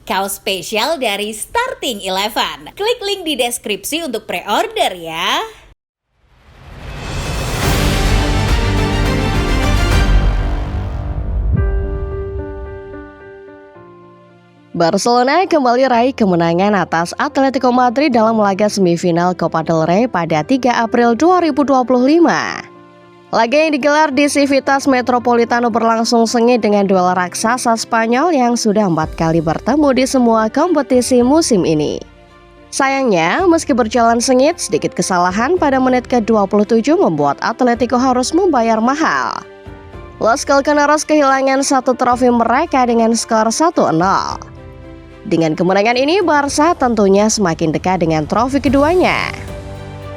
kaos spesial dari Starting Eleven. Klik link di deskripsi untuk pre-order ya. Barcelona kembali raih kemenangan atas Atletico Madrid dalam laga semifinal Copa del Rey pada 3 April 2025. Laga yang digelar di Civitas Metropolitano berlangsung sengit dengan duel raksasa Spanyol yang sudah 4 kali bertemu di semua kompetisi musim ini. Sayangnya, meski berjalan sengit, sedikit kesalahan pada menit ke-27 membuat Atletico harus membayar mahal. Los Colchoneros kehilangan satu trofi mereka dengan skor 1-0. Dengan kemenangan ini, Barca tentunya semakin dekat dengan trofi keduanya.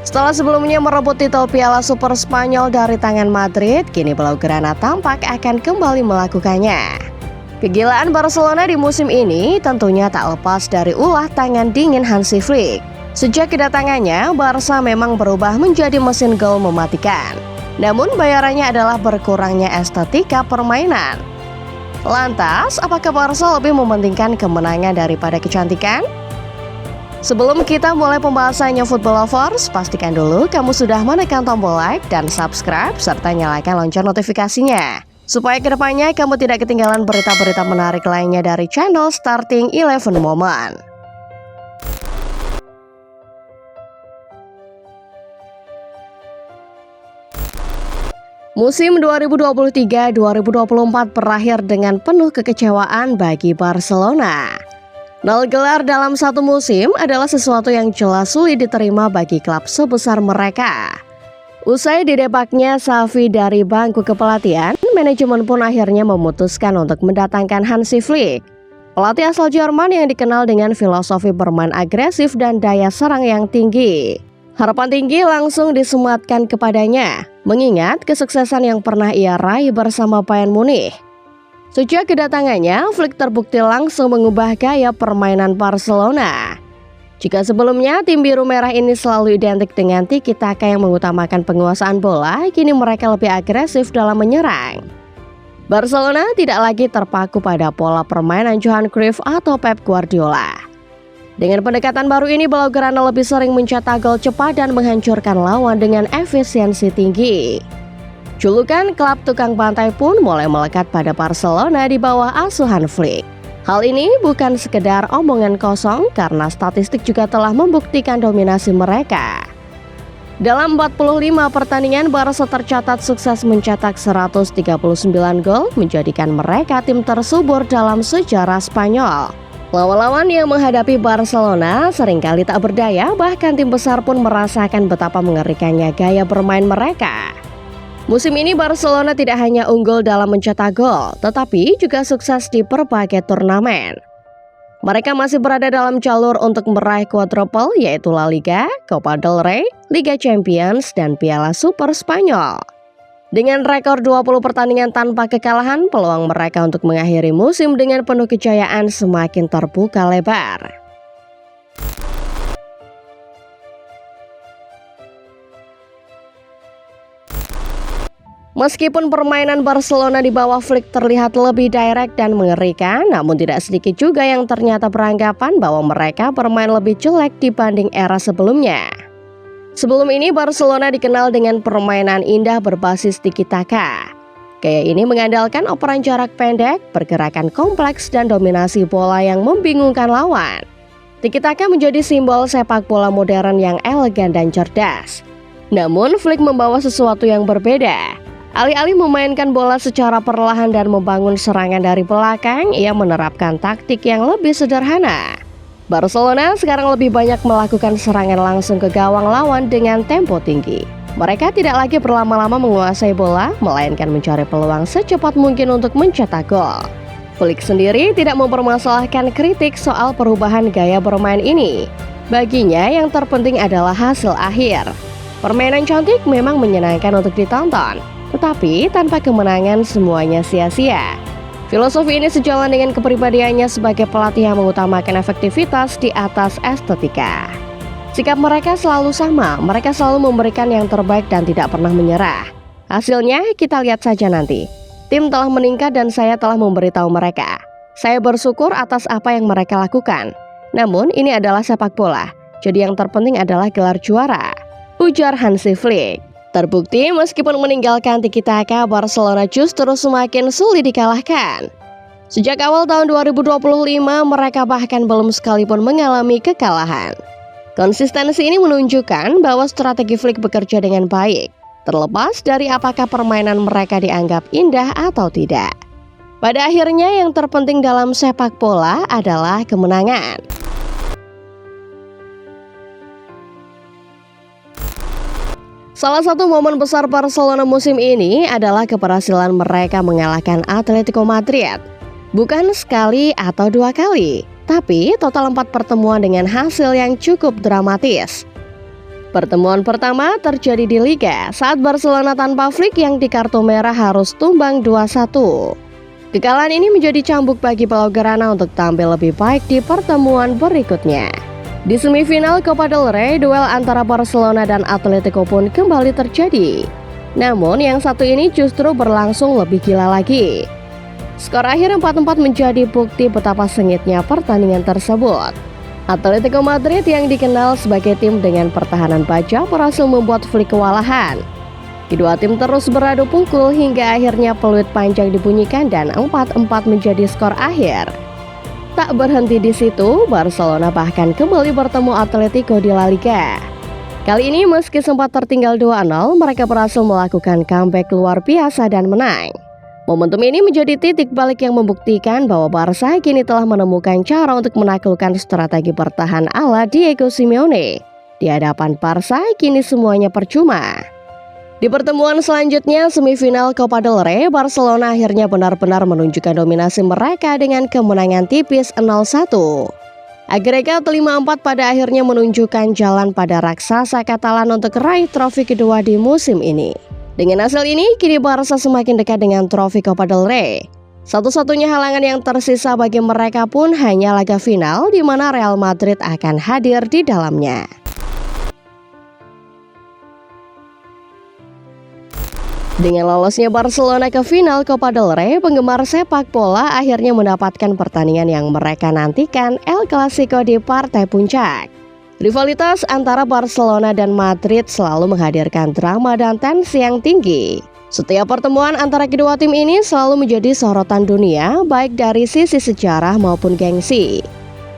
Setelah sebelumnya merebut titel Piala Super Spanyol dari tangan Madrid, kini Blaugrana tampak akan kembali melakukannya. Kegilaan Barcelona di musim ini tentunya tak lepas dari ulah tangan dingin Hansi Flick. Sejak kedatangannya, Barca memang berubah menjadi mesin gol mematikan. Namun bayarannya adalah berkurangnya estetika permainan. Lantas, apakah Barca lebih mementingkan kemenangan daripada kecantikan? Sebelum kita mulai pembahasannya Football Lovers, pastikan dulu kamu sudah menekan tombol like dan subscribe serta nyalakan lonceng notifikasinya supaya kedepannya kamu tidak ketinggalan berita-berita menarik lainnya dari channel Starting Eleven Moment. Musim 2023-2024 berakhir dengan penuh kekecewaan bagi Barcelona. 0 gelar dalam satu musim adalah sesuatu yang jelas sulit diterima bagi klub sebesar mereka. Usai didebaknya Xavi dari bangku kepelatihan, manajemen pun akhirnya memutuskan untuk mendatangkan Hansi Flick. Pelatih asal Jerman yang dikenal dengan filosofi bermain agresif dan daya serang yang tinggi. Harapan tinggi langsung disematkan kepadanya, mengingat kesuksesan yang pernah ia raih bersama Bayern Munich. Sejak kedatangannya, Flick terbukti langsung mengubah gaya permainan Barcelona. Jika sebelumnya tim biru merah ini selalu identik dengan tiki-taka yang mengutamakan penguasaan bola, kini mereka lebih agresif dalam menyerang. Barcelona tidak lagi terpaku pada pola permainan Johan Cruyff atau Pep Guardiola. Dengan pendekatan baru ini, Blaugrana lebih sering mencetak gol cepat dan menghancurkan lawan dengan efisiensi tinggi. Julukan klub tukang bantai pun mulai melekat pada Barcelona di bawah asuhan Flick. Hal ini bukan sekedar omongan kosong karena statistik juga telah membuktikan dominasi mereka. Dalam 45 pertandingan, Barca tercatat sukses mencetak 139 gol, menjadikan mereka tim tersubur dalam sejarah Spanyol. Lawan-lawan yang menghadapi Barcelona seringkali tak berdaya, bahkan tim besar pun merasakan betapa mengerikannya gaya bermain mereka. Musim ini Barcelona tidak hanya unggul dalam mencetak gol, tetapi juga sukses di berbagai turnamen. Mereka masih berada dalam jalur untuk meraih quadruple, yaitu La Liga, Copa del Rey, Liga Champions, dan Piala Super Spanyol. Dengan rekor 20 pertandingan tanpa kekalahan, peluang mereka untuk mengakhiri musim dengan penuh kejayaan semakin terbuka lebar. Meskipun permainan Barcelona di bawah Flick terlihat lebih direct dan mengerikan, namun tidak sedikit juga yang ternyata beranggapan bahwa mereka bermain lebih jelek dibanding era sebelumnya. Sebelum ini Barcelona dikenal dengan permainan indah berbasis tiki-taka. Gaya ini mengandalkan operan jarak pendek, pergerakan kompleks, dan dominasi bola yang membingungkan lawan. Tiki-taka menjadi simbol sepak bola modern yang elegan dan cerdas. Namun Flick membawa sesuatu yang berbeda. Alih-alih memainkan bola secara perlahan dan membangun serangan dari belakang, ia menerapkan taktik yang lebih sederhana. Barcelona sekarang lebih banyak melakukan serangan langsung ke gawang lawan dengan tempo tinggi. Mereka tidak lagi berlama-lama menguasai bola, melainkan mencari peluang secepat mungkin untuk mencetak gol. Flick sendiri tidak mempermasalahkan kritik soal perubahan gaya bermain ini. Baginya yang terpenting adalah hasil akhir. Permainan cantik memang menyenangkan untuk ditonton, tetapi tanpa kemenangan semuanya sia-sia. Filosofi ini sejalan dengan kepribadiannya sebagai pelatih yang mengutamakan efektivitas di atas estetika. Sikap mereka selalu sama, mereka selalu memberikan yang terbaik dan tidak pernah menyerah. Hasilnya kita lihat saja nanti. Tim telah meningkat dan saya telah memberitahu mereka. Saya bersyukur atas apa yang mereka lakukan. Namun ini adalah sepak bola, jadi yang terpenting adalah gelar juara, ujar Hansi Flick. Terbukti meskipun meninggalkan tiki-taka, Barcelona justru semakin sulit dikalahkan. Sejak awal tahun 2025, mereka bahkan belum sekalipun mengalami kekalahan. Konsistensi ini menunjukkan bahwa strategi Flick bekerja dengan baik, terlepas dari apakah permainan mereka dianggap indah atau tidak. Pada akhirnya yang terpenting dalam sepak bola adalah kemenangan. Salah satu momen besar Barcelona musim ini adalah keberhasilan mereka mengalahkan Atletico Madrid. Bukan sekali atau dua kali, tapi total 4 pertemuan dengan hasil yang cukup dramatis. Pertemuan pertama terjadi di Liga saat Barcelona tanpa Flick yang di kartu merah harus tumbang 2-1. Kekalahan ini menjadi cambuk bagi Blaugrana untuk tampil lebih baik di pertemuan berikutnya. Di semifinal Copa del Rey, duel antara Barcelona dan Atletico pun kembali terjadi. Namun yang satu ini justru berlangsung lebih gila lagi. Skor akhir 4-4 menjadi bukti betapa sengitnya pertandingan tersebut. Atletico Madrid yang dikenal sebagai tim dengan pertahanan baja berhasil membuat Flick kewalahan. Kedua tim terus beradu pukul hingga akhirnya peluit panjang dibunyikan dan 4-4 menjadi skor akhir. Tak berhenti di situ, Barcelona bahkan kembali bertemu Atletico di La Liga. Kali ini meski sempat tertinggal 2-0, mereka berhasil melakukan comeback luar biasa dan menang. Momentum ini menjadi titik balik yang membuktikan bahwa Barca kini telah menemukan cara untuk menaklukkan strategi bertahan ala Diego Simeone. Di hadapan Barca kini semuanya percuma. Di pertemuan selanjutnya, semifinal Copa del Rey, Barcelona akhirnya benar-benar menunjukkan dominasi mereka dengan kemenangan tipis 0-1. Agregat 5-4 pada akhirnya menunjukkan jalan pada raksasa Katalan untuk raih trofi kedua di musim ini. Dengan hasil ini, kini Barca semakin dekat dengan trofi Copa del Rey. Satu-satunya halangan yang tersisa bagi mereka pun hanya laga final di mana Real Madrid akan hadir di dalamnya. Dengan lolosnya Barcelona ke final Copa del Rey, penggemar sepak bola akhirnya mendapatkan pertandingan yang mereka nantikan, El Clasico di partai puncak. Rivalitas antara Barcelona dan Madrid selalu menghadirkan drama dan tensi yang tinggi. Setiap pertemuan antara kedua tim ini selalu menjadi sorotan dunia, baik dari sisi sejarah maupun gengsi.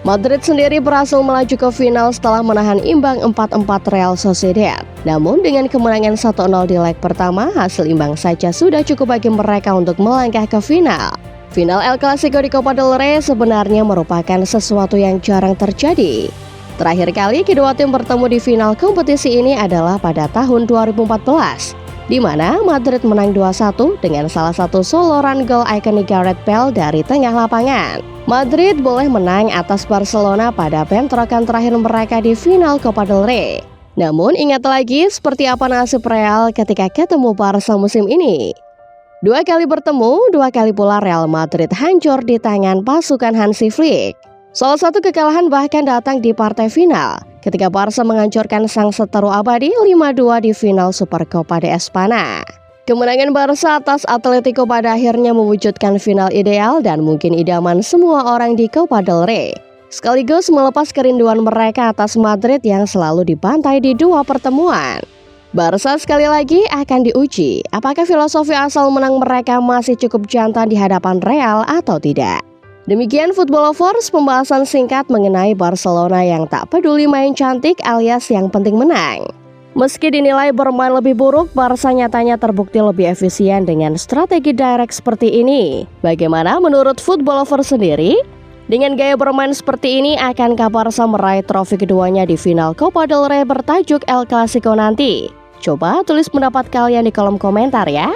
Madrid sendiri berhasil melaju ke final setelah menahan imbang 4-4 Real Sociedad. Namun dengan kemenangan 1-0 di leg pertama, hasil imbang saja sudah cukup bagi mereka untuk melangkah ke final. Final El Clasico di Copa del Rey sebenarnya merupakan sesuatu yang jarang terjadi. Terakhir kali kedua tim bertemu di final kompetisi ini adalah pada tahun 2014, di mana Madrid menang 2-1 dengan salah satu solo run gol ikonik Gareth Bale dari tengah lapangan. Madrid boleh menang atas Barcelona pada bentrokan terakhir mereka di final Copa del Rey. Namun ingat lagi seperti apa nasib Real ketika ketemu Barca musim ini. 2 kali bertemu, 2 kali pula Real Madrid hancur di tangan pasukan Hansi Flick. Salah satu kekalahan bahkan datang di partai final ketika Barca menghancurkan sang seteru abadi 5-2 di final Supercopa de Espana. Kemenangan Barca atas Atletico pada akhirnya mewujudkan final ideal dan mungkin idaman semua orang di Copa del Rey. Sekaligus melepas kerinduan mereka atas Madrid yang selalu dibantai di 2 pertemuan. Barca sekali lagi akan diuji apakah filosofi asal menang mereka masih cukup jantan di hadapan Real atau tidak. Demikian Football Lovers, pembahasan singkat mengenai Barcelona yang tak peduli main cantik alias yang penting menang. Meski dinilai bermain lebih buruk, Barca nyatanya terbukti lebih efisien dengan strategi direct seperti ini. Bagaimana menurut Football Lovers sendiri? Dengan gaya bermain seperti ini, akankah Barca meraih trofi keduanya di final Copa del Rey bertajuk El Clasico nanti? Coba tulis pendapat kalian di kolom komentar ya.